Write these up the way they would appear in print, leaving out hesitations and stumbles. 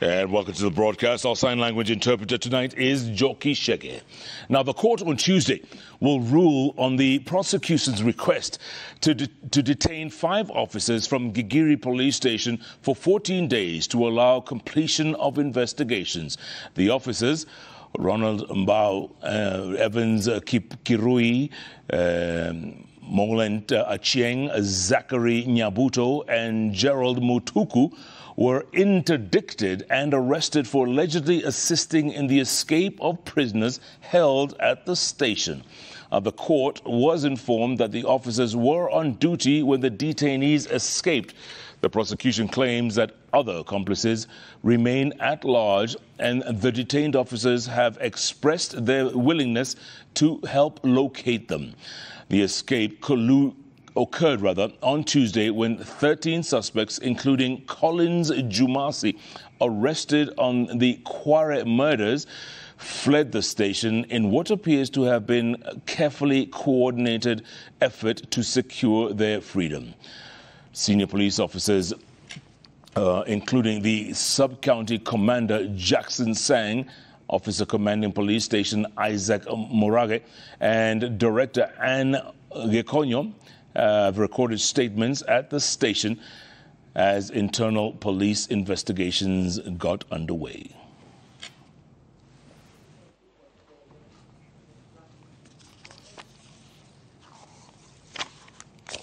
And welcome to the broadcast. Our sign language interpreter tonight is Joki Shege. Now, the court on Tuesday will rule on the prosecution's request to detain 5 officers from Gigiri police station for 14 days to allow completion of investigations. The officers, Ronald Mbao, Evans Kirui, Molent Achieng, Zachary Nyabuto, and Gerald Mutuku, were interdicted and arrested for allegedly assisting in the escape of prisoners held at the station. The court was informed that the officers were on duty when the detainees escaped. The prosecution claims that other accomplices remain at large, and the detained officers have expressed their willingness to help locate them. The escape occurred on Tuesday when 13 suspects, including Collins Jumasi, arrested on the Kware murders, fled the station in what appears to have been a carefully coordinated effort to secure their freedom. Senior police officers, including the sub-county commander Jackson Sang, officer commanding police station Isaac Morage, and director Anne Gekonyo, have recorded statements at the station as internal police investigations got underway.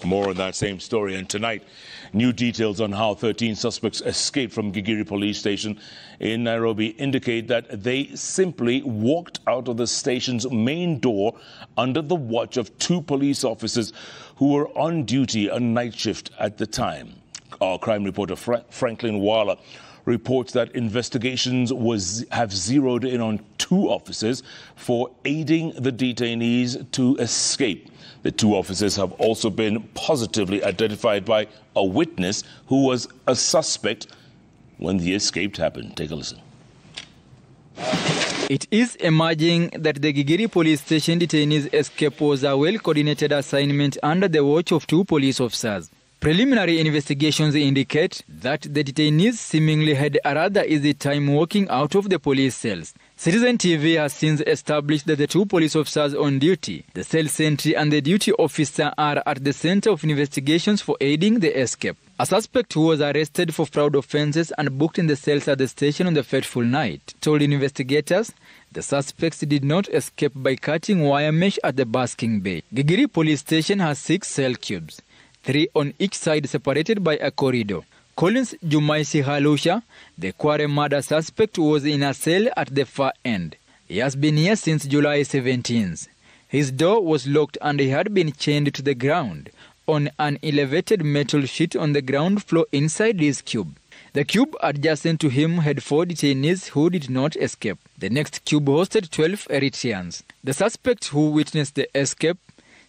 More on that same story, and tonight, new details on how 13 suspects escaped from Gigiri police station in Nairobi indicate that they simply walked out of the station's main door under the watch of 2 police officers who were on duty a night shift at the time. Our crime reporter Franklin Wala reports that investigations have zeroed in on 2 officers for aiding the detainees to escape. The 2 officers have also been positively identified by a witness who was a suspect when the escape happened. Take a listen. It is emerging that the Gigiri police station detainees' escape was a well-coordinated assignment under the watch of 2 police officers. Preliminary investigations indicate that the detainees seemingly had a rather easy time walking out of the police cells. Citizen TV has since established that the 2 police officers on duty, the cell sentry and the duty officer, are at the center of investigations for aiding the escape. A suspect who was arrested for fraud offences and booked in the cells at the station on the fateful night told investigators the suspects did not escape by cutting wire mesh at the basking bay. Gigiri police station has 6 cell cubes, 3 on each side separated by a corridor. Collins Jumaisi Halusha, the Kware murder suspect, was in a cell at the far end. He has been here since July 17th. His door was locked and he had been chained to the ground on an elevated metal sheet on the ground floor inside his cube. The cube adjacent to him had 4 detainees who did not escape. The next cube hosted 12 Eritreans. The suspect who witnessed the escape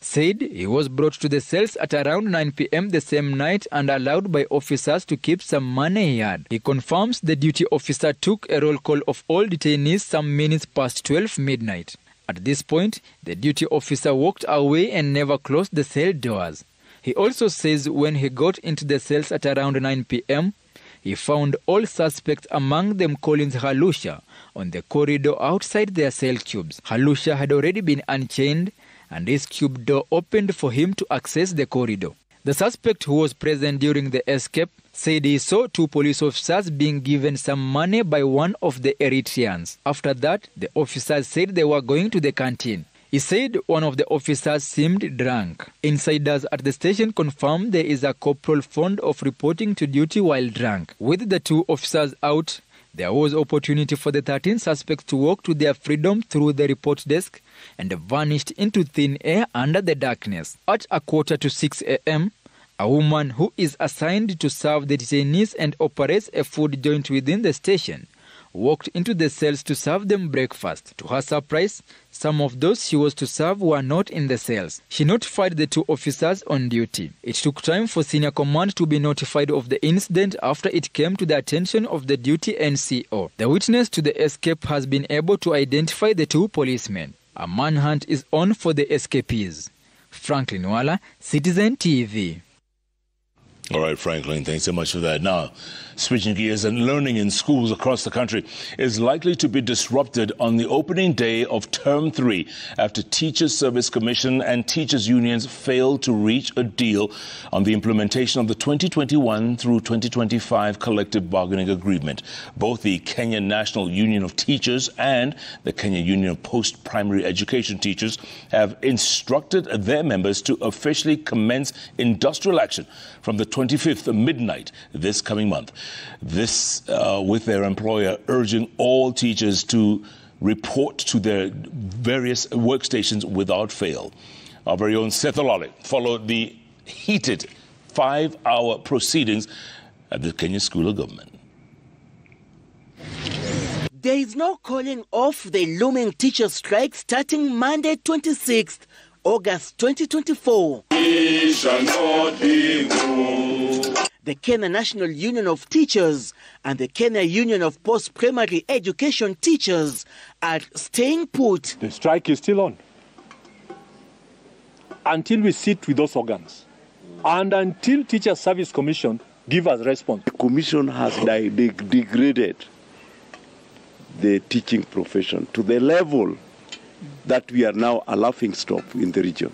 said he was brought to the cells at around 9 p.m. the same night and allowed by officers to keep some money he had. He confirms the duty officer took a roll call of all detainees some minutes past 12 midnight. At this point, the duty officer walked away and never closed the cell doors. He also says when he got into the cells at around 9 p.m., he found all suspects, among them Collins Halusha, on the corridor outside their cell cubes. Halusha had already been unchained, and his cube door opened for him to access the corridor. The suspect, who was present during the escape, said he saw 2 police officers being given some money by one of the Eritreans. After that, the officers said they were going to the canteen. He said one of the officers seemed drunk. Insiders at the station confirmed there is a corporal fond of reporting to duty while drunk. With the 2 officers out, there was opportunity for the 13 suspects to walk to their freedom through the report desk and vanished into thin air under the darkness. At 5:45 a.m., a woman who is assigned to serve the detainees and operates a food joint within the station walked into the cells to serve them breakfast. To her surprise, some of those she was to serve were not in the cells. She notified the 2 officers on duty. It took time for senior command to be notified of the incident after it came to the attention of the duty NCO. The witness to the escape has been able to identify the 2 policemen. A manhunt is on for the escapees. Franklin Wala, Citizen TV. All right, Franklin, thanks so much for that. Now, switching gears, and learning in schools across the country is likely to be disrupted on the opening day of Term 3 after Teachers Service Commission and teachers' unions failed to reach a deal on the implementation of the 2021 through 2025 collective bargaining agreement. Both the Kenya National Union of Teachers and the Kenya Union of Post-Primary Education Teachers have instructed their members to officially commence industrial action from the 25th midnight this coming month. This with their employer urging all teachers to report to their various workstations without fail. Our very own Seth Olale followed the heated 5-hour proceedings at the Kenya School of Government. There is no calling off the looming teacher strike starting Monday 26th August 2024. We shall not be moved. The Kenya National Union of Teachers and the Kenya Union of Post-Primary Education Teachers are staying put. The strike is still on until we sit with those organs and until Teachers Service Commission give us response. The Commission has degraded the teaching profession to the level that we are now a laughingstock in the region.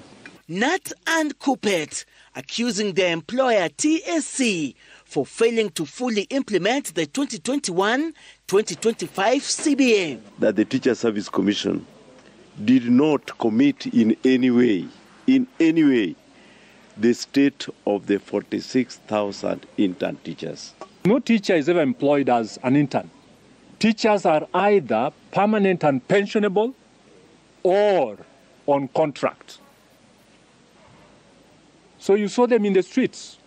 Nat and Coupet accusing their employer TSC for failing to fully implement the 2021-2025 CBA. That the Teacher Service Commission did not commit in any way, the state of the 46,000 intern teachers. No teacher is ever employed as an intern. Teachers are either permanent and pensionable or on contract. So you saw them in the streets.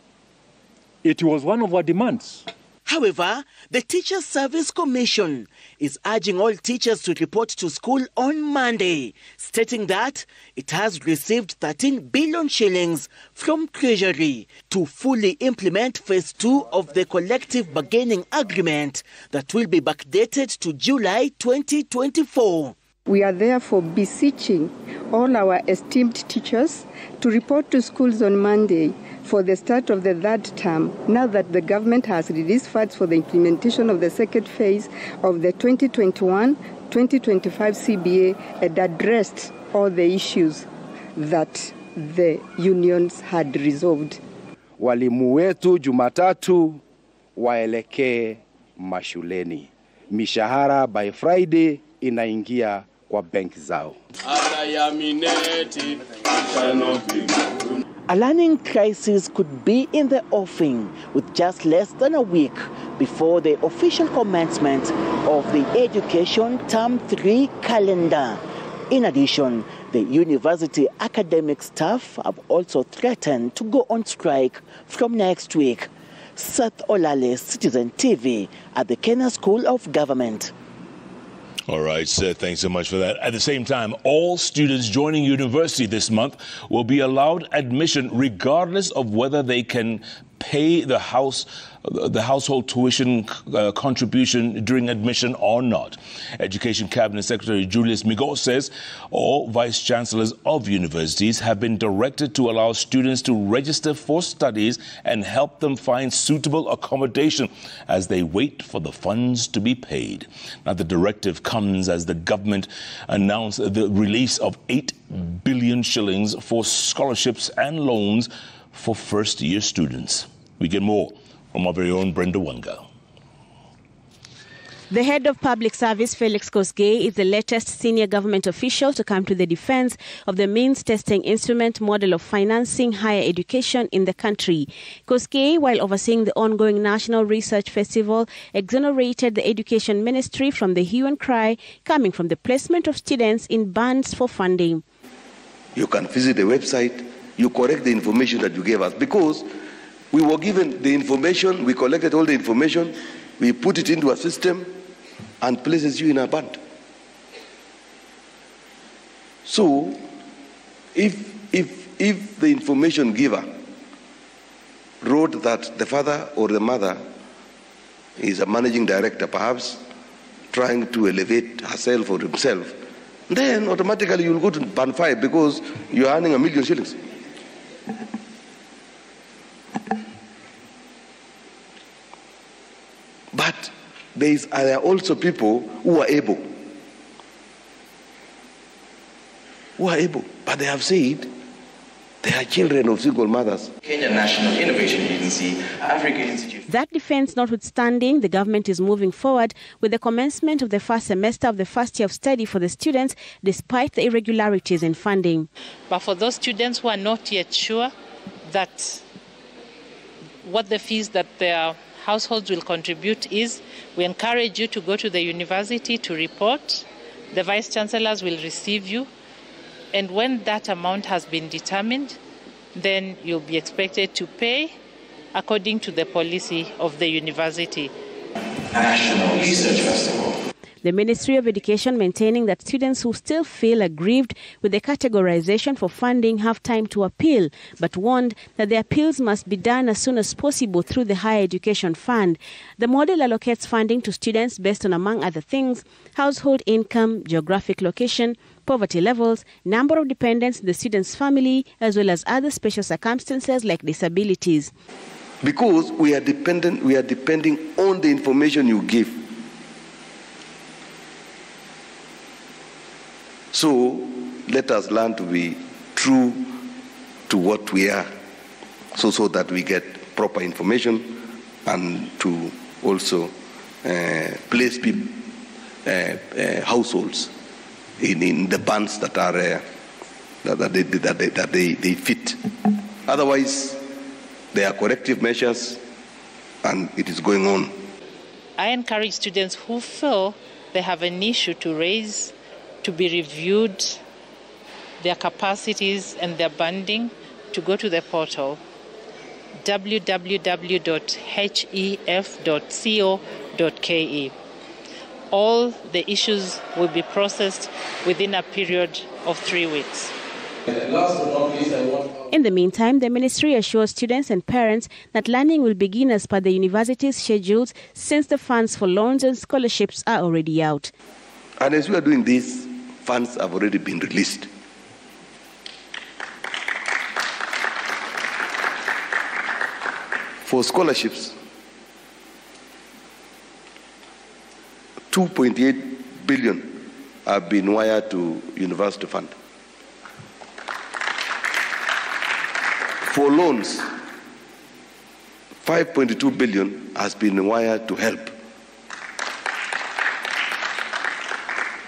It was one of our demands. However, the Teachers Service Commission is urging all teachers to report to school on Monday, stating that it has received 13 billion shillings from Treasury to fully implement Phase 2 of the collective bargaining agreement that will be backdated to July 2024. We are therefore beseeching all our esteemed teachers to report to schools on Monday for the start of the third term, now that the government has released funds for the implementation of the second phase of the 2021-2025 CBA and addressed all the issues that the unions had resolved. Walimu wetu Jumatatu waelekee mashuleni. Mishahara by Friday inaingia kwa benki zao. A learning crisis could be in the offing with just less than a week before the official commencement of the Education Term 3 calendar. In addition, the university academic staff have also threatened to go on strike from next week. Seth Olale, Citizen TV at the Kenya School of Government. All right, Seth, thanks so much for that. At the same time, all students joining university this month will be allowed admission regardless of whether they can pay the household tuition contribution during admission or not. Education Cabinet Secretary Julius Migos says all vice chancellors of universities have been directed to allow students to register for studies and help them find suitable accommodation as they wait for the funds to be paid. Now, the directive comes as the government announced the release of 8 billion shillings for scholarships and loans for first-year students. We get more from our very own Brenda Wanga. The head of public service, Felix Kosgei, is the latest senior government official to come to the defense of the means testing instrument model of financing higher education in the country. Kosgei, while overseeing the ongoing National Research Festival, exonerated the Education Ministry from the hue and cry coming from the placement of students in bands for funding. You can visit the website, you correct the information that you gave us, because we were given the information, we collected all the information, we put it into a system and places you in a band. So, if the information giver wrote that the father or the mother is a managing director, perhaps trying to elevate herself or himself, then automatically you'll go to band 5 because you're earning 1 million shillings. But there are also people who are able. But they have said they are children of single mothers. Kenya National Innovation Agency, Africa Institute. That defense notwithstanding, the government is moving forward with the commencement of the first semester of the first year of study for the students, despite the irregularities in funding. But for those students who are not yet sure that what the fees that their households will contribute is, we encourage you to go to the university to report. The vice chancellors will receive you. And when that amount has been determined, then you'll be expected to pay according to the policy of the university. National Research Festival. The Ministry of Education maintaining that students who still feel aggrieved with the categorization for funding have time to appeal, but warned that the appeals must be done as soon as possible through the Higher Education Fund. The model allocates funding to students based on, among other things, household income, geographic location, poverty levels, number of dependents in the student's family, as well as other special circumstances like disabilities. Because we are depending on the information you give. So let us learn to be true to what we are, so that we get proper information and to also place people, households in the bands that are that they fit. Otherwise, there are corrective measures, and it is going on. I encourage students who feel they have an issue to raise to be reviewed, their capacities and their banding, to go to the portal www.hef.co.ke. All the issues will be processed within a period of 3 weeks. In the meantime, the ministry assures students and parents that learning will begin as per the university's schedules, since the funds for loans and scholarships are already out. And as we are doing this, funds have already been released. For scholarships, 2.8 billion have been wired to university fund. For loans, 5.2 billion has been wired to help.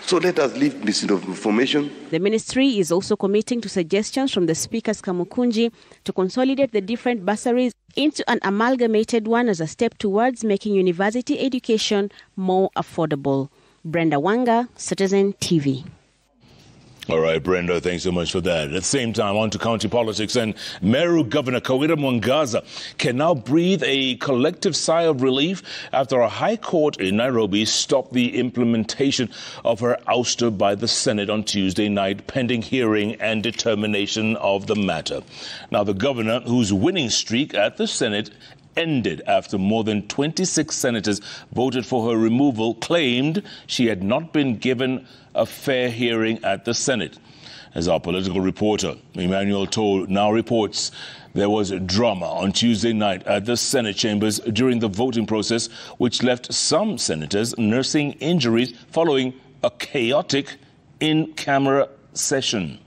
So let us leave misinformation. The ministry is also committing to suggestions from the Speaker's Kamukunji to consolidate the different bursaries into an amalgamated one as a step towards making university education more affordable. Brenda Wanga, Citizen TV. All right, Brenda, thanks so much for that. At the same time, on to county politics, and Meru Governor Kawira Mwangaza can now breathe a collective sigh of relief after a high court in Nairobi stopped the implementation of her ouster by the Senate on Tuesday night, pending hearing and determination of the matter. Now, the governor, whose winning streak at the Senate ended after more than 26 senators voted for her removal, claimed she had not been given a fair hearing at the Senate. As our political reporter, Emmanuel Toll, now reports, there was drama on Tuesday night at the Senate chambers during the voting process, which left some senators nursing injuries following a chaotic in-camera session.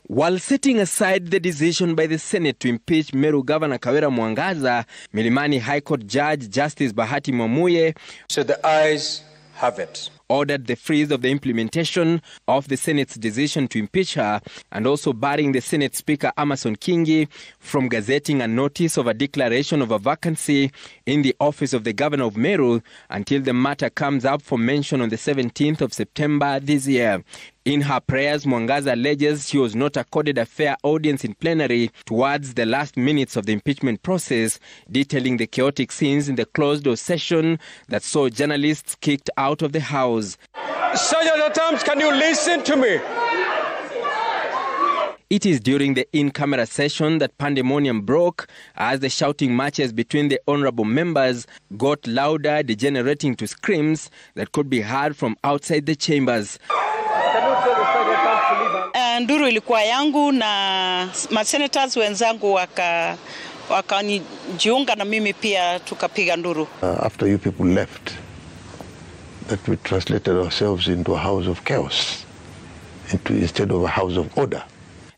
While setting aside the decision by the Senate to impeach Meru Governor Kawira Mwangaza, Milimani High Court Judge Justice Bahati Mwamuye said the ayes have it, ordered the freeze of the implementation of the Senate's decision to impeach her, and also barring the Senate Speaker Amason Kingi from gazetting a notice of a declaration of a vacancy in the office of the Governor of Meru until the matter comes up for mention on the 17th of September this year. In her prayers, Mwangaza alleges she was not accorded a fair audience in plenary towards the last minutes of the impeachment process, detailing the chaotic scenes in the closed-door session that saw journalists kicked out of the House. Senator Tams, can you listen to me? It is during the in-camera session that pandemonium broke as the shouting matches between the honorable members got louder, degenerating to screams that could be heard from outside the chambers. Nduru ilikuwa yangu na masenators wenzangu wakanijiunga na mimi pia tukapiga nduru. After you people left, that we translated ourselves into a house of chaos, instead of a house of order.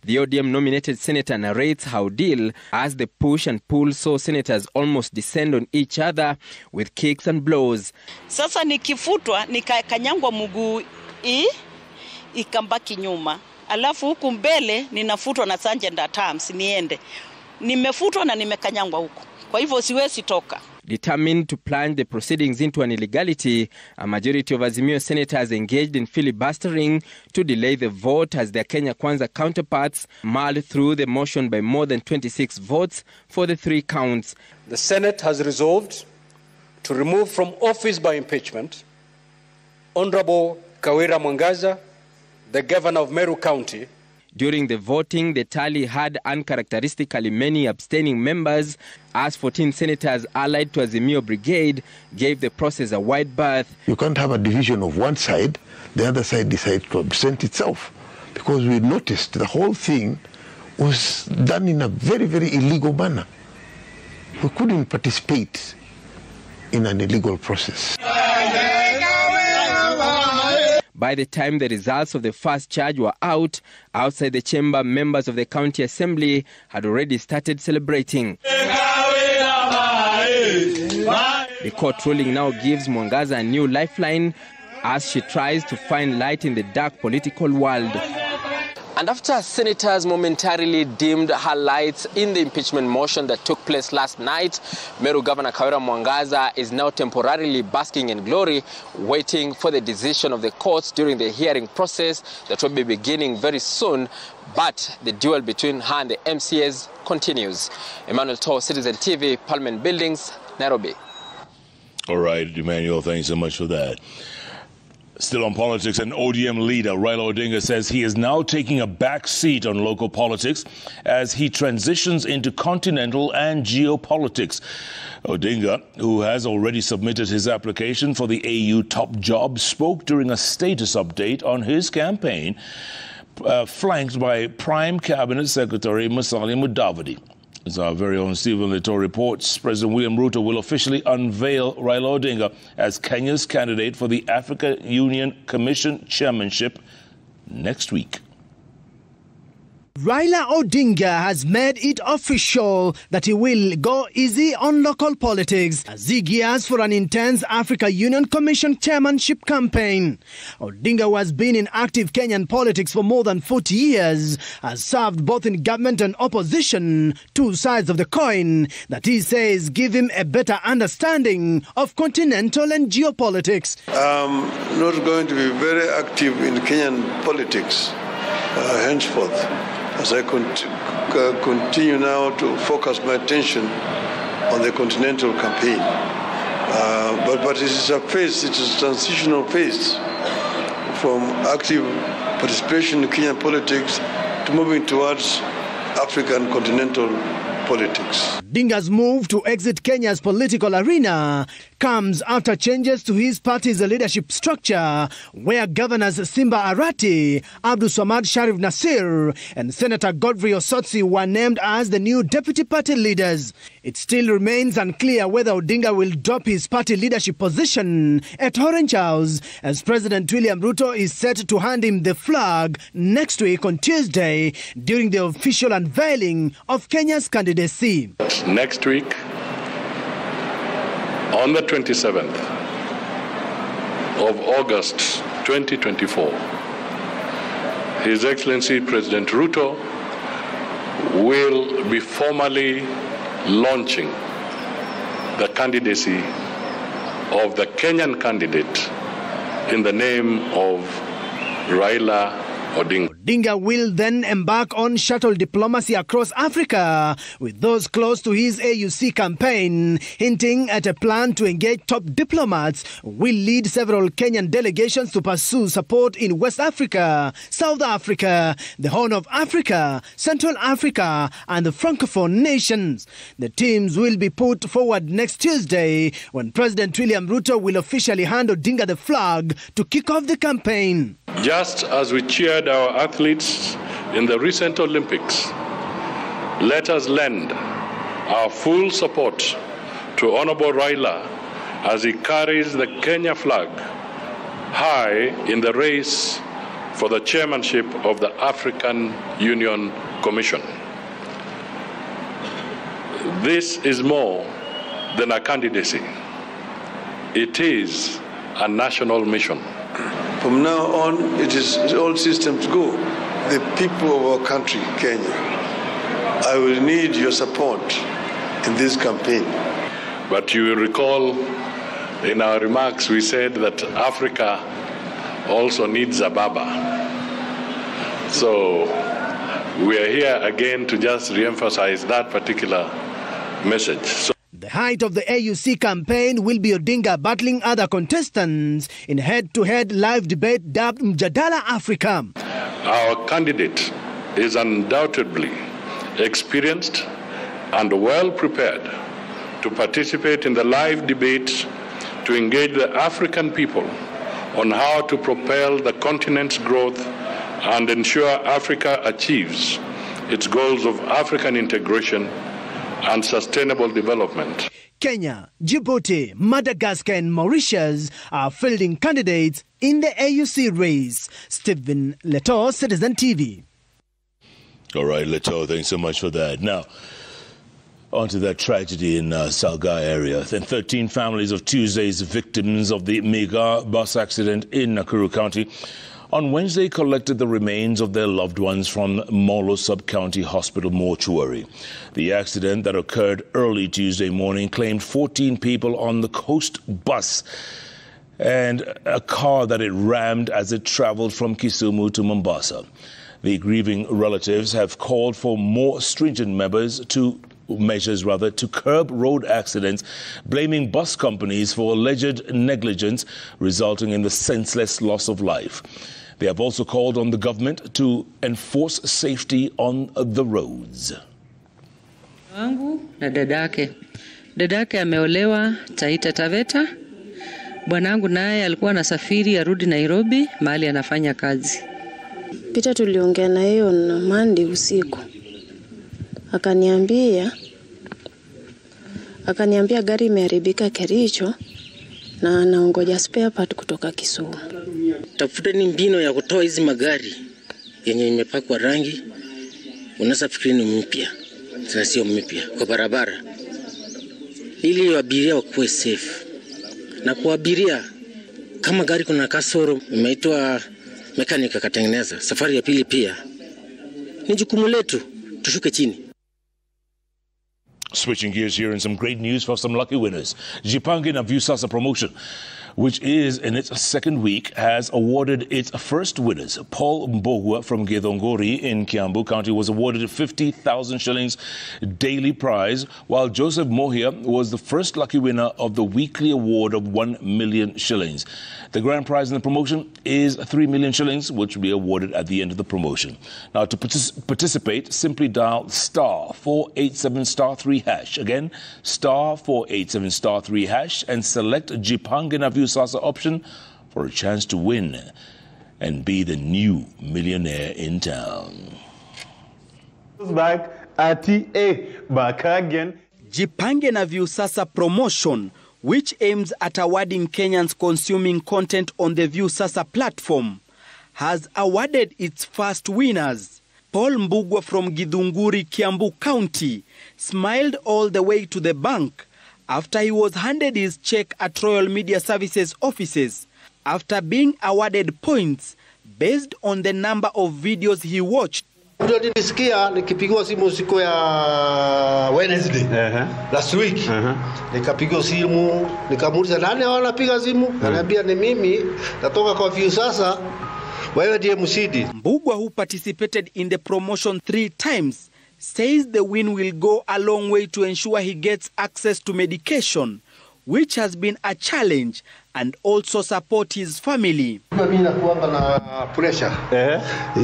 The ODM-nominated senator narrates how deal as the push and pull saw senators almost descend on each other with kicks and blows. Sasa nikifutwa nikakanyangwa mguu ikambaki nyuma. Alafu huku mbele ninafutwa na sergeant at arms niende. Nimefutwa na nimekanyangwa huku. Kwa hivyo siwezi toka. Determined to plunge the proceedings into an illegality, a majority of Azimio senators engaged in filibustering to delay the vote as their Kenya Kwanza counterparts mulled through the motion by more than 26 votes for the 3 counts. The Senate has resolved to remove from office by impeachment Honorable Kawira Mwangaza, the governor of Meru County. During the voting, the tally had uncharacteristically many abstaining members, as 14 senators allied to Azimio Brigade gave the process a wide berth. You can't have a division of one side, the other side decides to absent itself, because we noticed the whole thing was done in a very, very illegal manner. We couldn't participate in an illegal process. By the time the results of the first charge were out, outside the chamber, members of the county assembly had already started celebrating. The court ruling now gives Mwangaza a new lifeline as she tries to find light in the dark political world. And after senators momentarily dimmed her lights in the impeachment motion that took place last night, Meru Governor Kawira Mwangaza is now temporarily basking in glory, waiting for the decision of the courts during the hearing process that will be beginning very soon. But the duel between her and the MCAs continues. Emmanuel Toh, Citizen TV, Parliament Buildings, Nairobi. All right, Emmanuel, thanks so much for that. Still on politics, an ODM leader, Raila Odinga, says he is now taking a back seat on local politics as he transitions into continental and geopolitics. Odinga, who has already submitted his application for the AU top job, spoke during a status update on his campaign, flanked by Prime Cabinet Secretary Musalia Mudavadi. As our very own Stephen Leto reports, President William Ruto will officially unveil Raila Odinga as Kenya's candidate for the Africa Union Commission chairmanship next week. Raila Odinga has made it official that he will go easy on local politics as he gears for an intense Africa Union Commission chairmanship campaign. Odinga, who has been in active Kenyan politics for more than 40 years, has served both in government and opposition, two sides of the coin that he says give him a better understanding of continental and geopolitics. I'm not going to be very active in Kenyan politics henceforth, as I continue now to focus my attention on the continental campaign. But it is a phase, it is a transitional phase from active participation in Kenyan politics to moving towards African continental politics. Odinga's move to exit Kenya's political arena comes after changes to his party's leadership structure, where Governors Simba Arati, Abdul Swamad Sharif Nasir, and Senator Godfrey Osotsi were named as the new deputy party leaders. It still remains unclear whether Odinga will drop his party leadership position at Orange House, as President William Ruto is set to hand him the flag next week on Tuesday during the official unveiling of Kenya's candidacy. Next week, on the 27th of August 2024, His Excellency President Ruto will be formally launching the candidacy of the Kenyan candidate in the name of Raila Odinga. Odinga will then embark on shuttle diplomacy across Africa with those close to his AUC campaign, hinting at a plan to engage top diplomats who will lead several Kenyan delegations to pursue support in West Africa, South Africa, the Horn of Africa, Central Africa, and the Francophone nations. The teams will be put forward next Tuesday when President William Ruto will officially hand Odinga the flag to kick off the campaign. Just as we cheered our athletes in the recent Olympics, let us lend our full support to Honorable Raila as he carries the Kenya flag high in the race for the chairmanship of the African Union Commission. This is more than a candidacy. It is a national mission. From now on, it is all systems go. The people of our country, Kenya, I will need your support in this campaign. But you will recall in our remarks we said that Africa also needs a Baba. So we are here again to just re-emphasize that particular message. The height of the AUC campaign will be Odinga battling other contestants in head-to-head live debate dubbed Mjadala Africa. Our candidate is undoubtedly experienced and well prepared to participate in the live debate to engage the African people on how to propel the continent's growth and ensure Africa achieves its goals of African integration and sustainable development. Kenya, Djibouti, Madagascar and Mauritius are fielding candidates in the AUC race. Stephen Leto, Citizen TV. All right, Leto, thanks so much for that. Now, on to that tragedy in Salga area. 13 families of Tuesday's victims of the mega bus accident in Nakuru County on Wednesday collected the remains of their loved ones from Molo Sub-County Hospital mortuary. The accident that occurred early Tuesday morning claimed 14 people on the coast bus and a car that it rammed as it traveled from Kisumu to Mombasa. The grieving relatives have called for more stringent measures to curb road accidents, blaming bus companies for alleged negligence resulting in the senseless loss of life. They have also called on the government to enforce safety on the roads. Wangu na dadake. Dadake ameolewa Taita Taveta. Bwanangu naye alikuwa anasafiri arudi Nairobi mahali anafanya kazi. Pita tuliongea na yeye on Monday usiku. Akaniambia gari imeharibika Kericho na anaongoja spare part kutoka Kisumu. Tafuteni mbinu ya kutoa hizi magari yenye imepakwa rangi, unasafikiri ni mpya, sasa sio mpya kwa barabara, ili abiria wakuwe safe. Na kwa abiria, kama gari kuna kasoro, imeitwa mekanika katengeneza, safari ya pili pia ni jukumu letu, tushuke chini. Switching gears here, and some great news for some lucky winners. Jipange na Viusasa Promotion, which is in its second week, has awarded its first winners. Paul Mbogwa from Githongori in Kiambu County was awarded 50,000 shillings daily prize, while Joseph Mohia was the first lucky winner of the weekly award of 1 million shillings. The grand prize in the promotion is 3 million shillings, which will be awarded at the end of the promotion. Now, to participate, simply dial *487*3#. Again, *487*3# and select Jipange na Viusasa option for a chance to win and be the new millionaire in town. Back at back again. Jipange na Viusasa Promotion, which aims at awarding Kenyans consuming content on the Viusasa platform, has awarded its first winners. Paul Mbugwa from Githunguri, Kiambu County, smiled all the way to the bank after he was handed his check at Royal Media Services offices after being awarded points based on the number of videos he watched. Ndio nilisikia nikipigiwa simu siku ya Wednesday last week. Nikapigiwa simu nikamuuliza nani anapiga simu, ananiambia ni mimi natoka kwa Viusasa, wewe ndiye mshindi. Mbugwa, who participated in the promotion 3 times, says the win will go a long way to ensure he gets access to medication, which has been a challenge, and also support his family. Mimi nakuanga na pressure.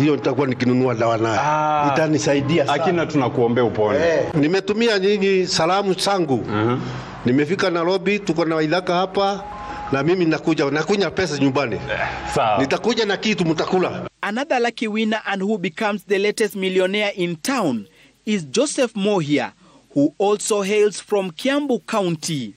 Hiyo nitakuwa nikinunua dawa nayo. Itanisaidia sana. Akina tunakuombea upone. Nimetumia nyinyi salamu zangu. Nimefika Nairobi, tuko na Waidaka hapa na mimi nakunya pesa nyumbani. Nitakuja na kitu mtakula. Another lucky winner and who becomes the latest millionaire in town is Joseph Mohia, who also hails from Kiambu County.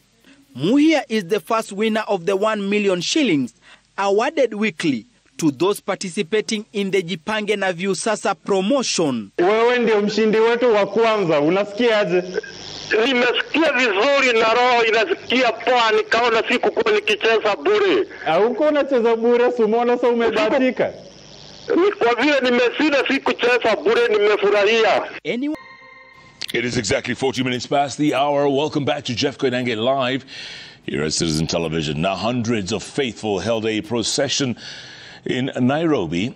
Muhia is the first winner of the 1 million shillings awarded weekly to those participating in the Jipange na Viusasa promotion. Wewe ndio mshindi wetu wa kwanza, unasikiaje? Nimesikia vizuri na roho inasikia poa, nikaona siku kwa nikicheza bure. Hauko unacheza bure, sumona sasa umebahatika. Ni kwa vile nimeshinda siku cheza bure, nimefurahia. It is exactly 40 minutes past the hour. Welcome back to Jeff Koinange Live here at Citizen Television. Now, hundreds of faithful held a procession in Nairobi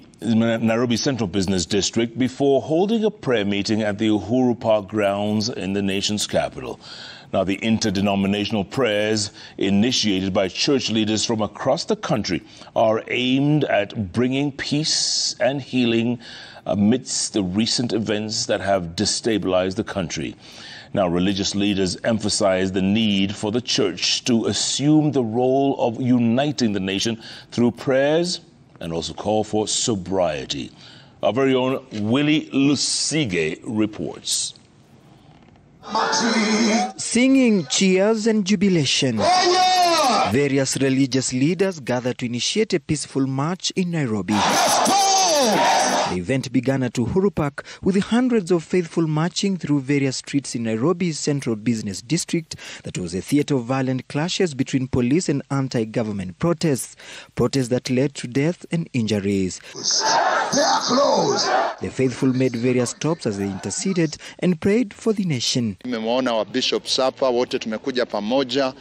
Central Business District before holding a prayer meeting at the Uhuru Park grounds in the nation's capital. Now, the interdenominational prayers initiated by church leaders from across the country are aimed at bringing peace and healing amidst the recent events that have destabilized the country. Now, religious leaders emphasize the need for the church to assume the role of uniting the nation through prayers and also call for sobriety. Our very own Willie Lusige reports. Singing, cheers and jubilation. Various religious leaders gathered to initiate a peaceful march in Nairobi. The event began at Uhuru Park with hundreds of faithful marching through various streets in Nairobi's Central Business District that was a theatre of violent clashes between police and anti-government protests that led to death and injuries. They are closed. The faithful made various stops as they interceded and prayed for the nation. Nimewaona wa bishops hapa wote tumekuja pamoja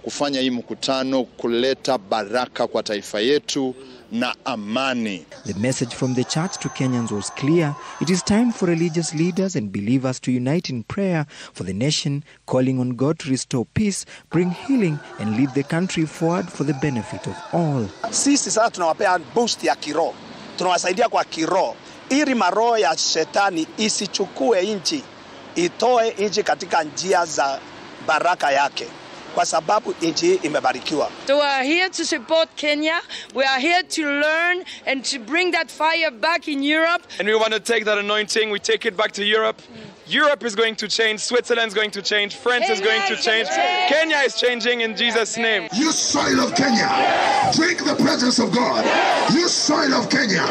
kufanya hii mkutano kuleta baraka kwa taifa yetu na amani. The message from the church to Kenyans was clear. It is time for religious leaders and believers to unite in prayer for the nation, calling on God to restore peace, bring healing and lead the country forward for the benefit of all. Sisi sasa tunawapea boost ya kiroho. Tunawasaidia kwa kiroho ili maroho ya shetani isichukue nchi, itoe nchi katika njia za baraka yake. Kwa sababu nchi imebarikiwa. So we are here to support Kenya. We are here to learn and to bring that fire back in Europe. And we want to take that anointing, we take it back to Europe. Europe is going to change, Switzerland is going to change, France is going to change. Kenya is changing in Jesus' name. You soil of Kenya, drink the presence of God. You soil of Kenya,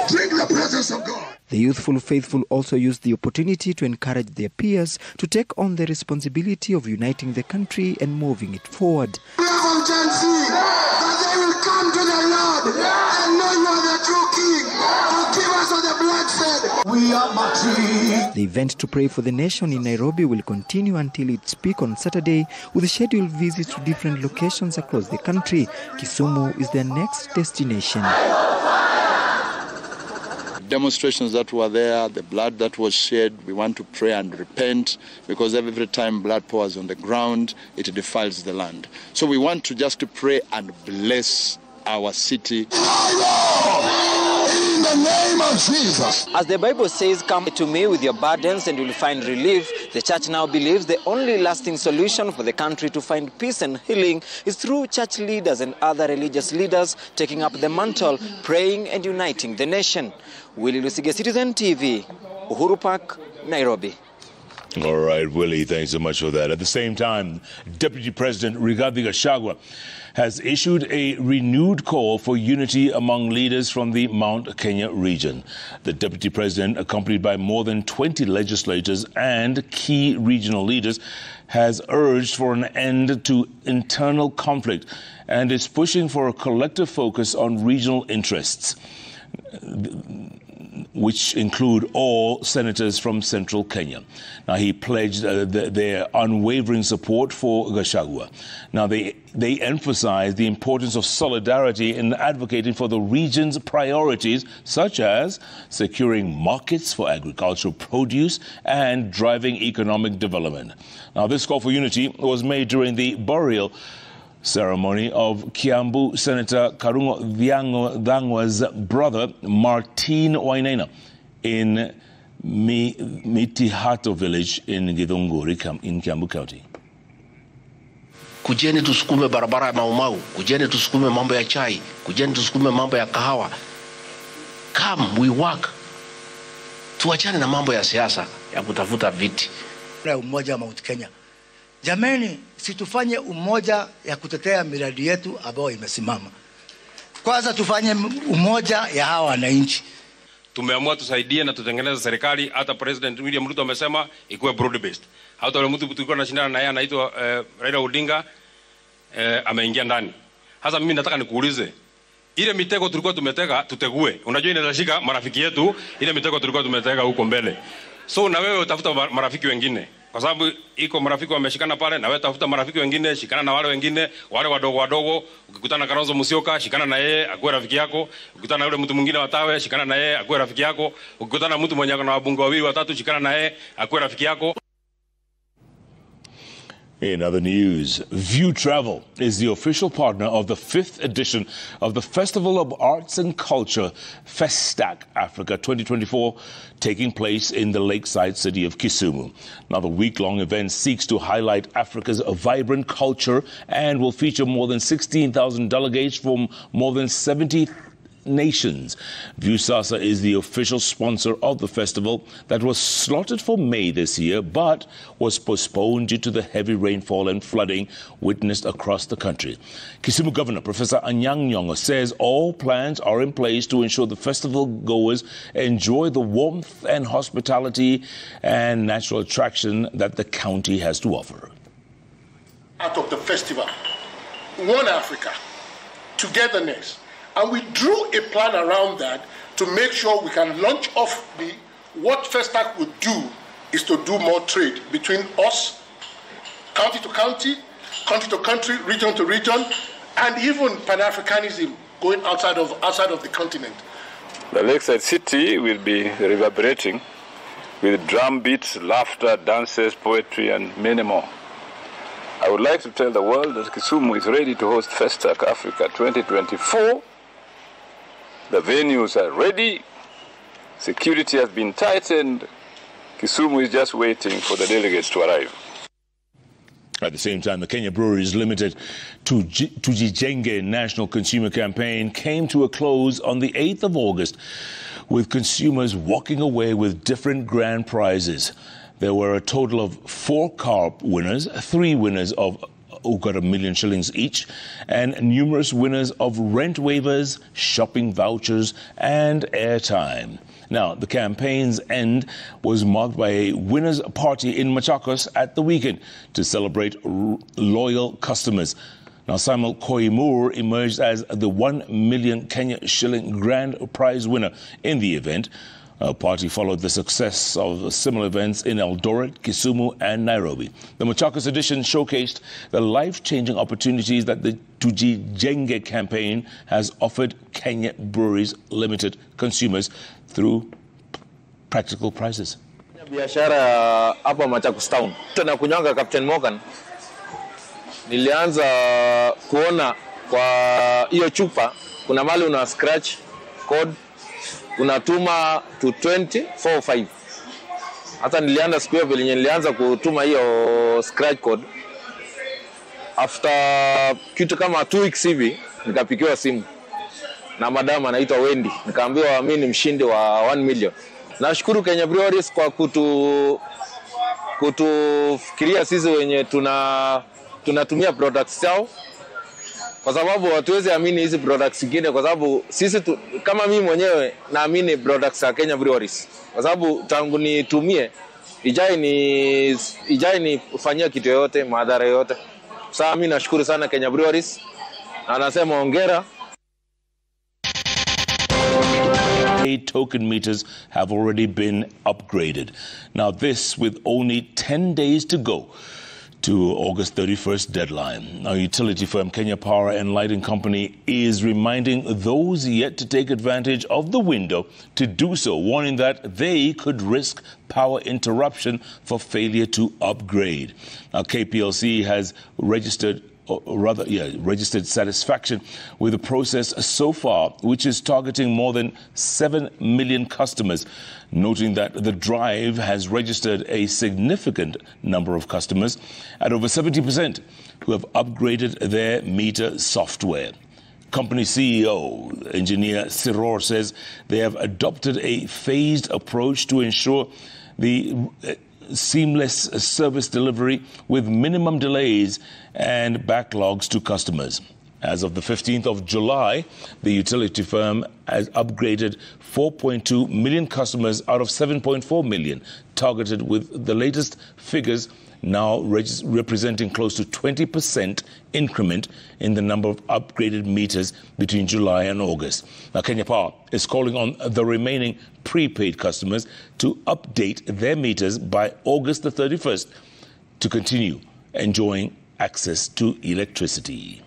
drink the presence of God. The youthful faithful also used the opportunity to encourage their peers to take on the responsibility of uniting the country and moving it forward. We have urgency that they will come to the Lord and know you are the true King. Forgive us of the bloodshed. We are marching. The event to pray for the nation in Nairobi will continue until its peak on Saturday with scheduled visits to different locations across the country. Kisumu is their next destination. Demonstrations that were there, the blood that was shed, we want to pray and repent because every time blood pours on the ground, it defiles the land. So we want to just pray and bless our city. In the name of Jesus. As the Bible says, come to me with your burdens and you will find relief. The church now believes the only lasting solution for the country to find peace and healing is through church leaders and other religious leaders taking up the mantle, praying and uniting the nation. Willie Lusige, Citizen TV, Uhuru Park, Nairobi. All right, Willie, thanks so much for that. At the same time, Deputy President Rigathi Gachagua has issued a renewed call for unity among leaders from the Mount Kenya region. The Deputy President, accompanied by more than 20 legislators and key regional leaders, has urged for an end to internal conflict and is pushing for a collective focus on regional interests, which include all senators from central Kenya. Now, he pledged their unwavering support for Gachagua. Now, they emphasize the importance of solidarity in advocating for the region's priorities, such as securing markets for agricultural produce and driving economic development. Now, this call for unity was made during the burial ceremony of Kiambu Senator Karungo Dhangwa's brother, Martin Wainaina, in Mitihato village in Githunguri in Kiambu County. Kujeni tusukume barabara ya Maumau, kujeni tusukume mambo ya chai, kujeni tusukume mambo ya kahawa. Come, we work. Tuachane na mambo ya siasa ya kutafuta viti. ya umoja wa Mount Kenya. Jameni, situfanye umoja ya kutetea miradi yetu ambayo imesimama. Kwanza tufanye umoja ya hawa wananchi. Tumeamua tusaidie na tutengeneze serikali. Hata President William Ruto amesema ikuwe broad based. Hata yule mtu tulikuwa tunashindana na yeye anaitwa Raila Odinga ameingia ndani. Sasa mimi nataka nikuulize, ile mitego tulikuwa tumetega tutegue. Unajua inaweza shika marafiki yetu, ile mitego tulikuwa tumetega huko mbele. So na wewe utafuta marafiki wengine. Kwa sababu iko marafiki wameshikana pale, na wewe tafuta marafiki wengine, shikana na wale wengine, wale wadogo wadogo. Ukikutana na Kalonzo Musyoka, shikana na yeye, akuwe rafiki yako. Ukikutana na yule mtu mwingine wa Tawe, shikana na yeye, akuwe rafiki yako. Ukikutana na mtu mwenye ana wabunge wawili watatu, shikana na yeye, akuwe rafiki yako. In other news, View Travel is the official partner of the 5th edition of the Festival of Arts and Culture, Festac Africa 2024, taking place in the lakeside city of Kisumu. Now, the week-long event seeks to highlight Africa's vibrant culture and will feature more than 16,000 delegates from more than 70 nations. Viusasa is the official sponsor of the festival that was slotted for May this year, but was postponed due to the heavy rainfall and flooding witnessed across the country. Kisumu Governor Professor Anyang' Nyong'o says all plans are in place to ensure the festival goers enjoy the warmth and hospitality and natural attraction that the county has to offer. Out of the festival, one Africa, togetherness. And we drew a plan around that to make sure we can launch off what Festac would do is to do more trade between us, county to county, country to country, region to region, and even Pan-Africanism going outside of the continent. The lakeside city will be reverberating with drum beats, laughter, dances, poetry, and many more. I would like to tell the world that Kisumu is ready to host Festac Africa 2024. The venues are ready, security has been tightened, Kisumu is just waiting for the delegates to arrive. At the same time, the Kenya Breweries Limited Tujijenge National Consumer Campaign came to a close on the 8th of August, with consumers walking away with different grand prizes. There were a total of 4 car winners, 3 winners who got $1 million shillings each, and numerous winners of rent waivers, shopping vouchers, and airtime. Now, the campaign's end was marked by a winners' party in Machakos at the weekend to celebrate loyal customers. Now, Samuel Koimur emerged as the 1 million Kenya shilling grand prize winner in the event. Our party followed the success of similar events in Eldoret, Kisumu, and Nairobi. The Machakos edition showcased the life-changing opportunities that the Tujijenge campaign has offered Kenya Breweries Limited consumers through practical prizes. Biashara hapa Machakos town. Tuna kunyonga Captain Morgan. Nilianza kuona kwa hiyo chupa kuna mali una scratch code unatuma to 2045. Hata nilianza siku hiyo vile nilianza kutuma hiyo scratch code. After kitu kama 2 weeks hivi nikapikiwa simu na madam anaitwa Wendy, nikaambiwa mimi ni mshindi wa 1 million. Nashukuru Kenya Breweries kwa kutufikiria sisi wenye tunatumia products zao, kwa sababu hatuwezi amini hizi products zingine, kwa sababu sisi kama mimi mwenyewe naamini products za Kenya Breweries, kwa sababu tangu nitumie ijai ni ufanyia kitu yoyote, madhara yoyote. Sasa mimi nashukuru sana Kenya Breweries na nasema hongera. Token meters have already been upgraded. Now this with only 10 days to go to August 31st deadline. Now, utility firm Kenya Power and Lighting Company is reminding those yet to take advantage of the window to do so, warning that they could risk power interruption for failure to upgrade. Now, KPLC has registered satisfaction with the process so far, which is targeting more than 7 million customers, noting that the drive has registered a significant number of customers at over 70% who have upgraded their meter software. Company CEO, engineer Siror, says they have adopted a phased approach to ensure the seamless service delivery with minimum delays and backlogs to customers. As of the 15th of July, the utility firm has upgraded 4.2 million customers out of 7.4 million targeted, with the latest figures now representing close to 20% increment in the number of upgraded meters between July and August. Now, Kenya Power is calling on the remaining prepaid customers to update their meters by August the 31st to continue enjoying access to electricity.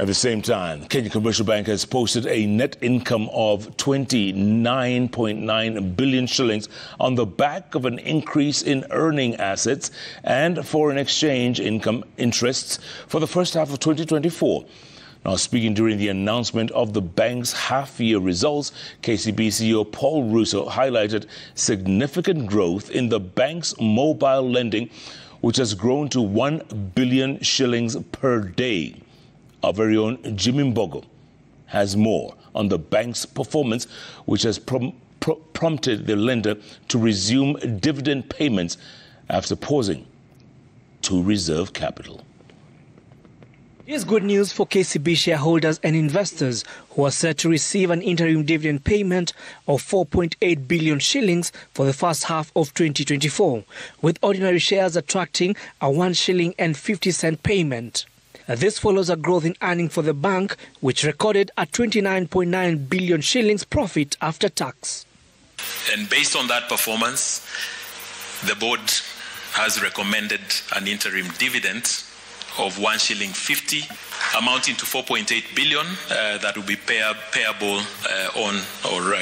At the same time, Kenya Commercial Bank has posted a net income of 29.9 billion shillings on the back of an increase in earning assets and foreign exchange income interests for the first half of 2024. Now, speaking during the announcement of the bank's half-year results, KCB CEO Paul Russo highlighted significant growth in the bank's mobile lending, which has grown to 1 billion shillings per day. Our very own Jimmy Mbogo has more on the bank's performance, which has prompted the lender to resume dividend payments after pausing to reserve capital. Here's good news for KCB shareholders and investors who are set to receive an interim dividend payment of 4.8 billion shillings for the first half of 2024, with ordinary shares attracting a 1 shilling and 50 cent payment. This follows a growth in earnings for the bank, which recorded a 29.9 billion shillings profit after tax. And based on that performance, the board has recommended an interim dividend of 1 shilling 50, amounting to 4.8 billion that will be payable on or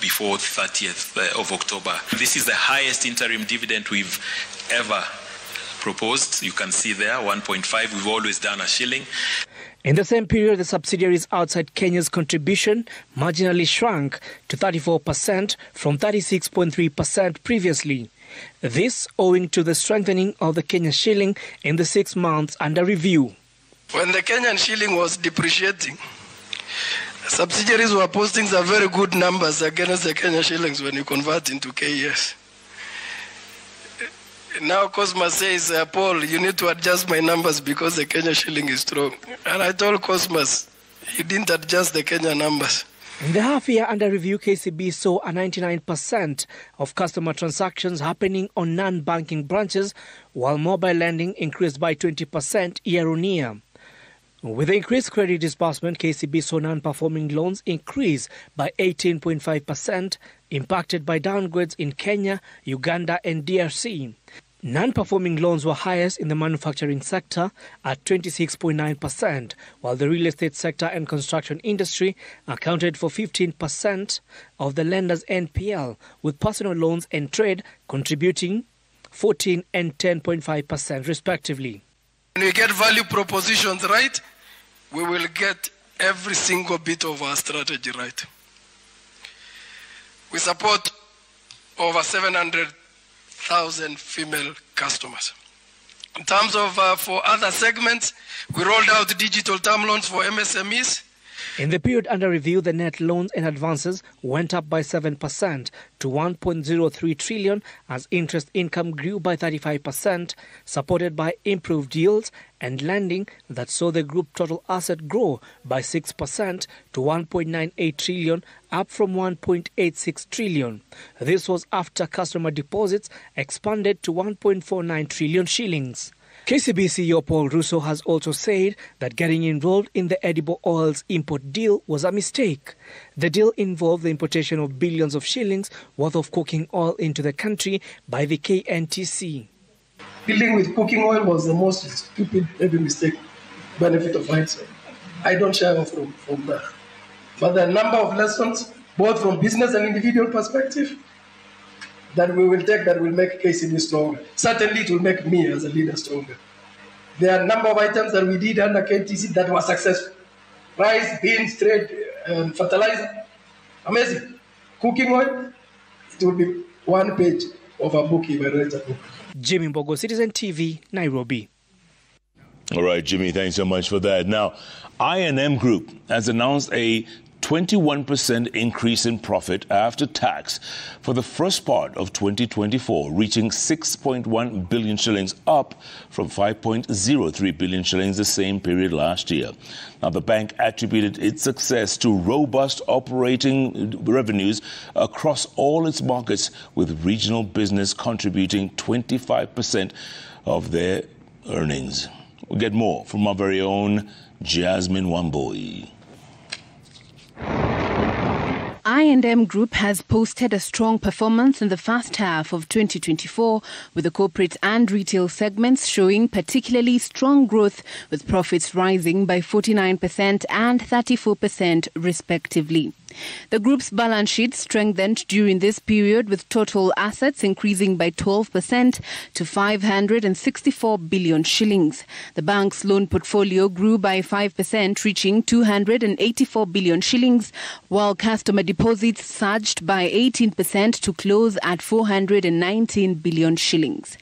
before 30th of October. This is the highest interim dividend we've ever proposed. You can see there 1.5. We've always done a shilling. In the same period, the subsidiaries outside Kenya's contribution marginally shrunk to 34% from 36.3% previously. This owing to the strengthening of the Kenya shilling in the 6 months under review. When the Kenyan shilling was depreciating, subsidiaries were posting some very good numbers against the Kenya shillings when you convert into KES. Now Cosmas says, Paul, you need to adjust my numbers because the Kenya shilling is strong. And I told Cosmas, he didn't adjust the Kenya numbers. In the half year under review, KCB saw a 99% of customer transactions happening on non-banking branches, while mobile lending increased by 20% year-on-year. With the increased credit disbursement, KCB saw non-performing loans increase by 18.5%, impacted by downgrades in Kenya, Uganda and DRC. Non-performing loans were highest in the manufacturing sector at 26.9%, while the real estate sector and construction industry accounted for 15% of the lender's NPL, with personal loans and trade contributing 14 and 10.5% respectively. When we get value propositions right, we will get every single bit of our strategy right. We support over 700,000 female customers. In terms of for other segments, we rolled out digital term loans for MSMEs. In the period under review, the net loans and advances went up by 7% to 1.03 trillion as interest income grew by 35%, supported by improved yields and lending that saw the group total asset grow by 6% to 1.98 trillion, up from 1.86 trillion. This was after customer deposits expanded to 1.49 trillion shillings. KCB CEO Paul Russo has also said that getting involved in the edible oils import deal was a mistake. The deal involved the importation of billions of shillings worth of cooking oil into the country by the KNTC. Dealing with cooking oil was the most stupid, heavy mistake, benefit of hindsight. I don't share from that. But there are a number of lessons, both from business and individual perspective, that we will take that will make KCB stronger. Certainly it will make me as a leader stronger. There are a number of items that we did under KNTC that were successful. Rice, beans, trade, fertilizer. Amazing. Cooking oil, it will be one page of a book if I write a book. Jimmy Mbogo, Citizen TV, Nairobi. All right, Jimmy, thanks so much for that. Now, I&M Group has announced a 21% increase in profit after tax for the first part of 2024, reaching 6.1 billion shillings, up from 5.03 billion shillings the same period last year. Now, the bank attributed its success to robust operating revenues across all its markets, with regional business contributing 25% of their earnings. We'll get more from our very own Jasmine Wamboi. I&M Group has posted a strong performance in the first half of 2024, with the corporate and retail segments showing particularly strong growth, with profits rising by 49% and 34% respectively. The group's balance sheet strengthened during this period, with total assets increasing by 12% to 564 billion shillings. The bank's loan portfolio grew by 5%, reaching 284 billion shillings, while customer deposits surged by 18% to close at 419 billion shillings.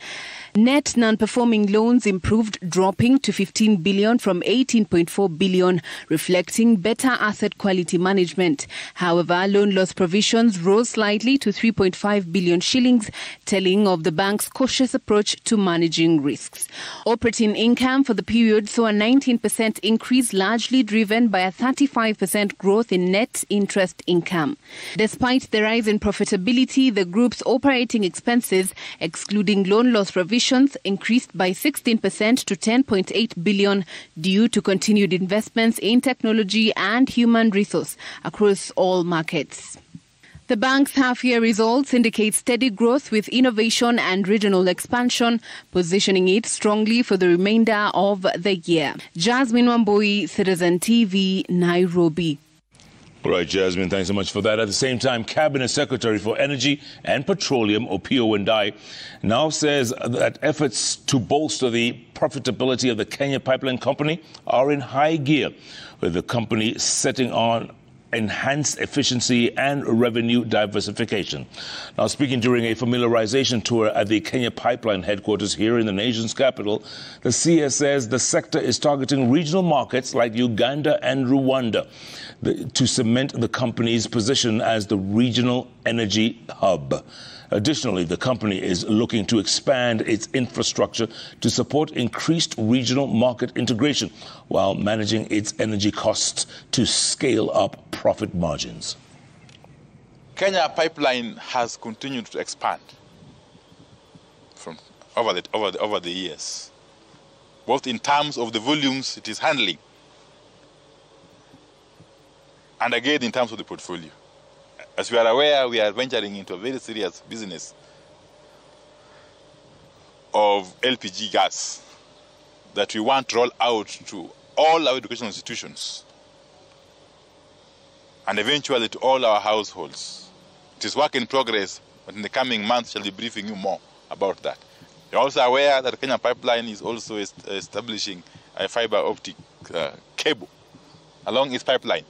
Net non-performing loans improved, dropping to 15 billion from 18.4 billion, reflecting better asset quality management. However, loan loss provisions rose slightly to 3.5 billion shillings, telling of the bank's cautious approach to managing risks. Operating income for the period saw a 19% increase, largely driven by a 35% growth in net interest income. Despite the rise in profitability, the group's operating expenses, excluding loan loss provisions, increased by 16% to 10.8 billion due to continued investments in technology and human resource across all markets. The bank's half-year results indicate steady growth with innovation and regional expansion, positioning it strongly for the remainder of the year. Jasmine Wamboi, Citizen TV, Nairobi. All right, Jasmine, thanks so much for that. At the same time, Cabinet Secretary for Energy and Petroleum, Opiyo Wandayi, now says that efforts to bolster the profitability of the Kenya Pipeline Company are in high gear, with the company setting on enhanced efficiency and revenue diversification. Now, speaking during a familiarization tour at the Kenya Pipeline headquarters here in the nation's capital, the CS says the sector is targeting regional markets like Uganda and Rwanda to cement the company's position as the regional energy hub. Additionally, the company is looking to expand its infrastructure to support increased regional market integration while managing its energy costs to scale up profit margins. Kenya Pipeline has continued to expand from over the years, both in terms of the volumes it is handling and again in terms of the portfolio. As we are aware, we are venturing into a very serious business of LPG gas that we want to roll out to all our educational institutions and eventually to all our households. It is work in progress, but in the coming months shall be briefing you more about that. You're also aware that Kenya Pipeline is also establishing a fiber optic cable along its pipeline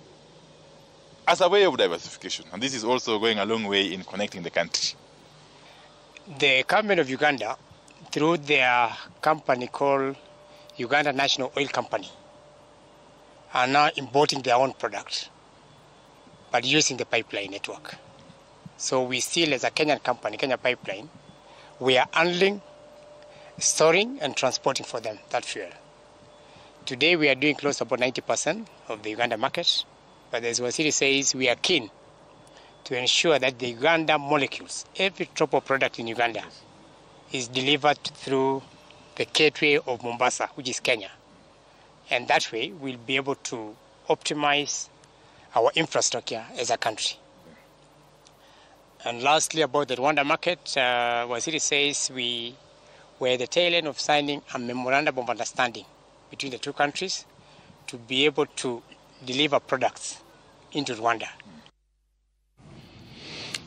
as a way of diversification, and this is also going a long way in connecting the country. The government of Uganda, through their company called Uganda National Oil Company, are now importing their own products, but using the pipeline network. So we still, as a Kenyan company, Kenya Pipeline, we are handling, storing and transporting for them that fuel. Today we are doing close to about 90% of the Uganda market. But as Wasiri says, we are keen to ensure that the Uganda molecules, every drop of product in Uganda, is delivered through the gateway of Mombasa, which is Kenya. And that way, we'll be able to optimize our infrastructure as a country. And lastly, about the Rwanda market, Wasiri says we were at the tail end of signing a memorandum of understanding between the two countries to be able to deliver products into Rwanda.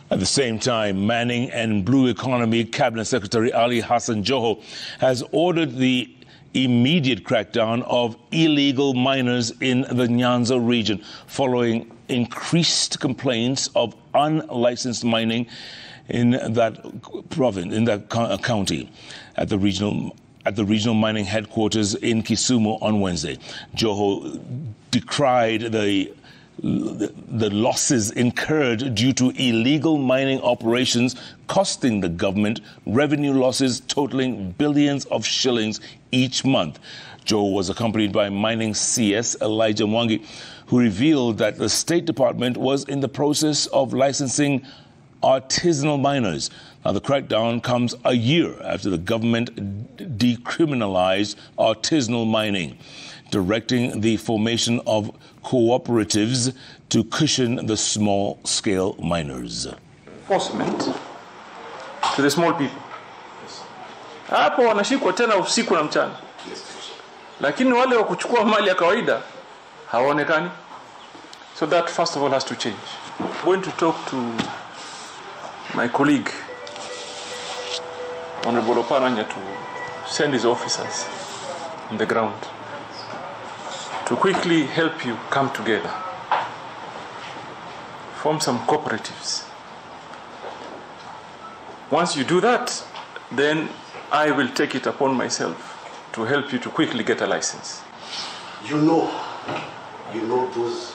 At the same time, Mining and Blue Economy Cabinet Secretary Ali Hassan Joho has ordered the immediate crackdown of illegal miners in the Nyanza region following increased complaints of unlicensed mining in that province, in that county, at the regional mining headquarters in Kisumu on Wednesday. Joho decried the the losses incurred due to illegal mining operations costing the government revenue losses totaling billions of shillings each month. Joe was accompanied by mining CS Elijah Mwangi, who revealed that the State Department was in the process of licensing artisanal miners. Now, the crackdown comes a year after the government decriminalized artisanal mining, directing the formation of cooperatives to cushion the small-scale miners. Enforcement to the small people. Hapo wanashikwa tena usiku na mchana. Lakini wale wa kuchukua mali ya kawaida hawaonekani. So that first of all has to change. I'm going to talk to my colleague, Honorable Oparanya, to send his officers on the ground to quickly help you come together, form some cooperatives. Once you do that, then I will take it upon myself to help you to quickly get a license. You know those.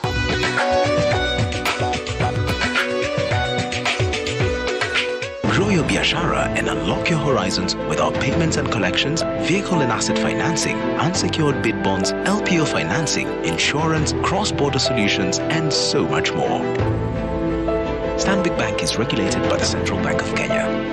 Grow your biashara and unlock your horizons with our payments and collections, vehicle and asset financing, unsecured bid bonds, LPO financing, insurance, cross-border solutions, and so much more. Stanbic Bank is regulated by the Central Bank of Kenya.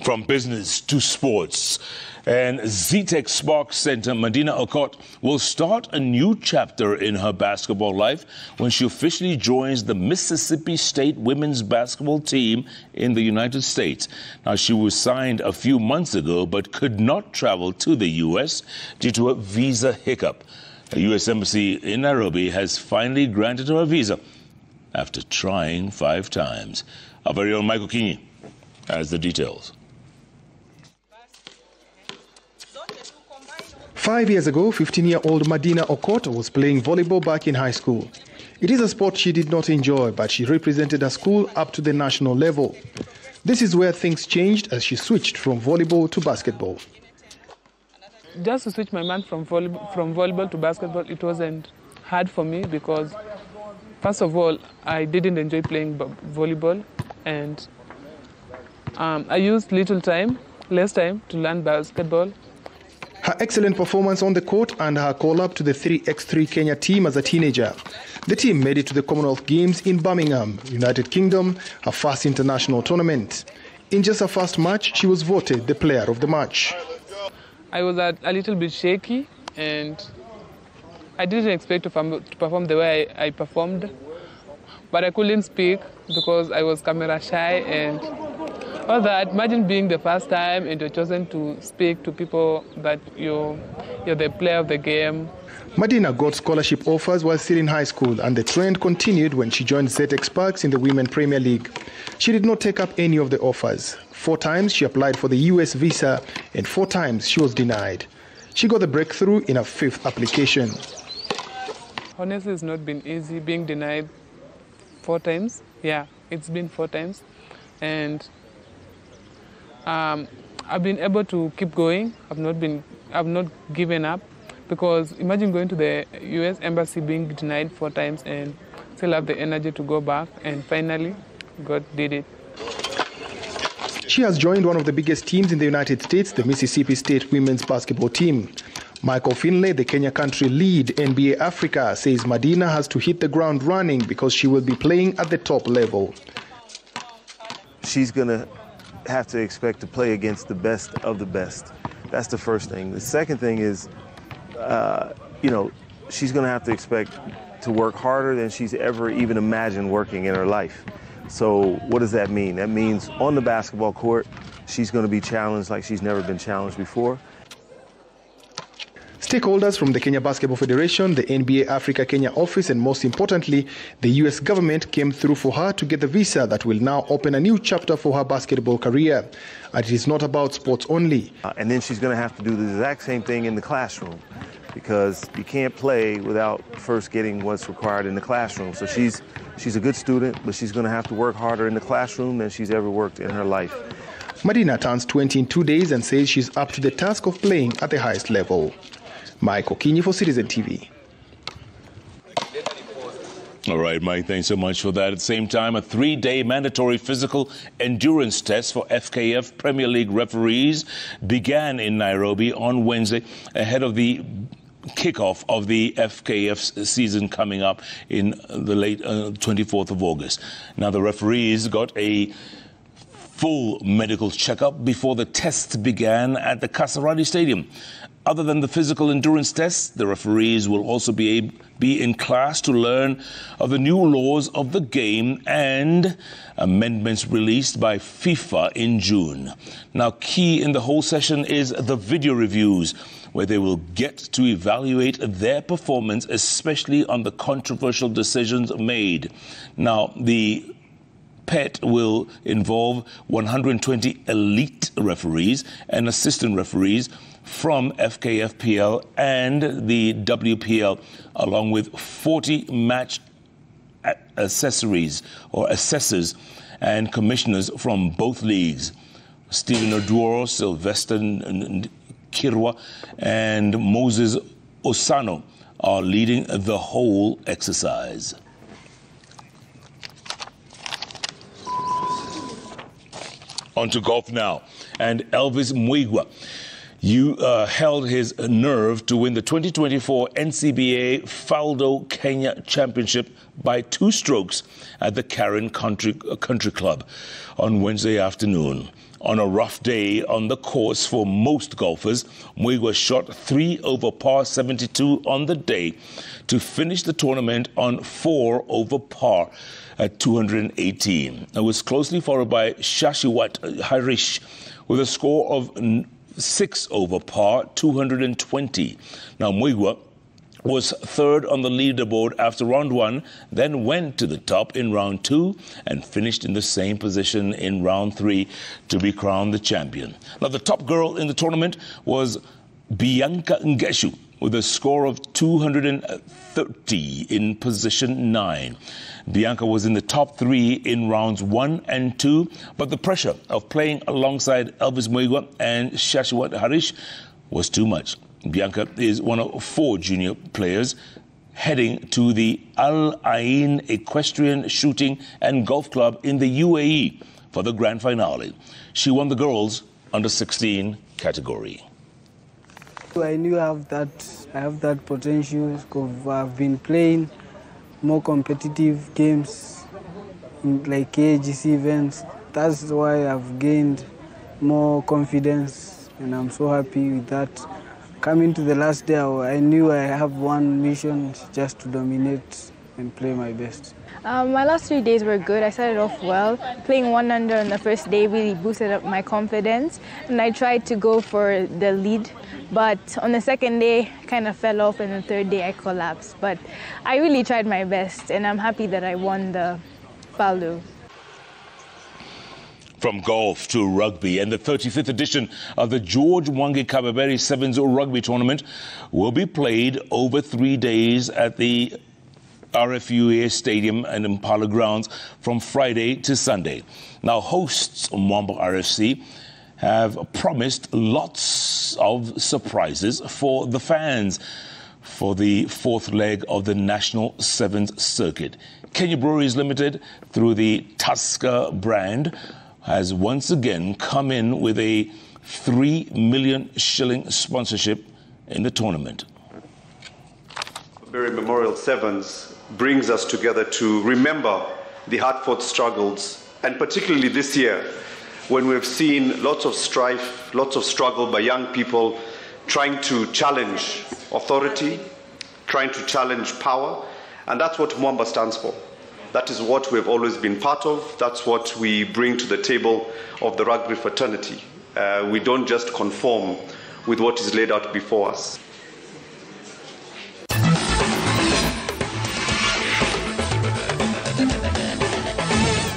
From business to sports. And ZTech Spark Center Medina Okot will start a new chapter in her basketball life when she officially joins the Mississippi State women's basketball team in the United States. Now, she was signed a few months ago but could not travel to the U.S. due to a visa hiccup. The U.S. Embassy in Nairobi has finally granted her a visa after trying 5 times. Our very own Michael Kinyi has the details. 5 years ago, 15-year-old Medina Okot was playing volleyball back in high school. It is a sport she did not enjoy, but she represented her school up to the national level. This is where things changed as she switched from volleyball to basketball. Just to switch my mind from volleyball to basketball, it wasn't hard for me because, first of all, I didn't enjoy playing volleyball, and I used less time to learn basketball. Her excellent performance on the court and her call-up to the 3x3 Kenya team as a teenager. The team made it to the Commonwealth Games in Birmingham, United Kingdom, her first international tournament. In just her first match, she was voted the player of the match. I was a little bit shaky, and I didn't expect to perform the way I performed, but I couldn't speak because I was camera shy and all that. Imagine being the first time and you're chosen to speak to people that you're the player of the game. Medina got scholarship offers while still in high school, and the trend continued when she joined ZX Sparks in the Women Premier League. She did not take up any of the offers. 4 times she applied for the US visa, and 4 times she was denied. She got the breakthrough in her 5th application. Honestly, it's not been easy being denied 4 times. Yeah, it's been 4 times. And I've been able to keep going. I've not given up, because imagine going to the U.S. Embassy being denied 4 times and still have the energy to go back, and finally God did it. She has joined one of the biggest teams in the United States, the Mississippi State women's basketball team. Michael Finlay, the Kenya country lead NBA Africa, says Medina has to hit the ground running because she will be playing at the top level. She's going to have to expect to play against the best of the best. That's the first thing. The second thing is, she's going to have to expect to work harder than she's ever even imagined working in her life. So what does that mean? That means on the basketball court, she's going to be challenged like she's never been challenged before. Stakeholders from the Kenya Basketball Federation, the NBA Africa Kenya office, and most importantly, the US government came through for her to get the visa that will now open a new chapter for her basketball career. And it is not about sports only. And then she's going to have to do the exact same thing in the classroom, because you can't play without first getting what's required in the classroom. So she's a good student, but she's going to have to work harder in the classroom than she's ever worked in her life. Medina turns 20 in 2 days and says she's up to the task of playing at the highest level. Mike Okinyi for Citizen TV. All right, Mike, thanks so much for that. At the same time, a 3-day mandatory physical endurance test for FKF Premier League referees began in Nairobi on Wednesday ahead of the kickoff of the FKF season coming up in the late 24th of August. Now, the referees got a full medical checkup before the tests began at the Kasarani Stadium. Other than the physical endurance tests, the referees will also be in class to learn of the new laws of the game and amendments released by FIFA in June. Now, key in the whole session is the video reviews, where they will get to evaluate their performance, especially on the controversial decisions made. Now, the PET will involve 120 elite referees and assistant referees from FKFPL and the WPL, along with 40 match assessors and commissioners from both leagues. Stephen Oduoro, Sylvester Kirwa, and Moses Osano are leading the whole exercise. On to golf now. And Elvis Mwigwa held his nerve to win the 2024 NCBA Faldo Kenya Championship by 2 strokes at the Karen Country Club on Wednesday afternoon. On a rough day on the course for most golfers, Mwigwa shot 3 over par 72 on the day to finish the tournament on 4 over par at 218. It was closely followed by Shashiwat Harish with a score of 6 over par, 220. Now, Mwigwa was third on the leaderboard after round 1, then went to the top in round 2 and finished in the same position in round 3 to be crowned the champion. Now, the top girl in the tournament was Bianca Ngeshu with a score of 230 in position 9. Bianca was in the top 3 in rounds 1 and 2, but the pressure of playing alongside Elvis Mwigwa and Shashiwat Harish was too much. Bianca is one of 4 junior players heading to the Al Ain Equestrian Shooting and Golf Club in the UAE for the grand finale. She won the girls under 16 category. I knew I have that potential because I've been playing more competitive games like AGC events. That's why I've gained more confidence, and I'm so happy with that. Coming to the last day, I knew I have one mission, just to dominate and play my best. My last 3 days were good. I started off well. Playing 1 under on the first day really boosted up my confidence, and I tried to go for the lead. But on the second day, I kind of fell off, and the third day I collapsed. But I really tried my best, and I'm happy that I won the Faldo. From golf to rugby, and the 35th edition of the George Mwangi Kababeri Sevens Rugby Tournament will be played over 3 days at the RFUA Stadium and Impala Grounds from Friday to Sunday. Now, hosts Mwamba RFC have promised lots of surprises for the fans for the 4th leg of the National Sevens Circuit. Kenya Breweries Limited, through the Tusker brand, has once again come in with a 3 million shilling sponsorship in the tournament. Berry Memorial Sevens brings us together to remember the hard-fought struggles, and particularly this year, when we've seen lots of strife, lots of struggle by young people trying to challenge authority, trying to challenge power, and that's what Mwamba stands for. That is what we've always been part of. That's what we bring to the table of the rugby fraternity. We don't just conform with what is laid out before us.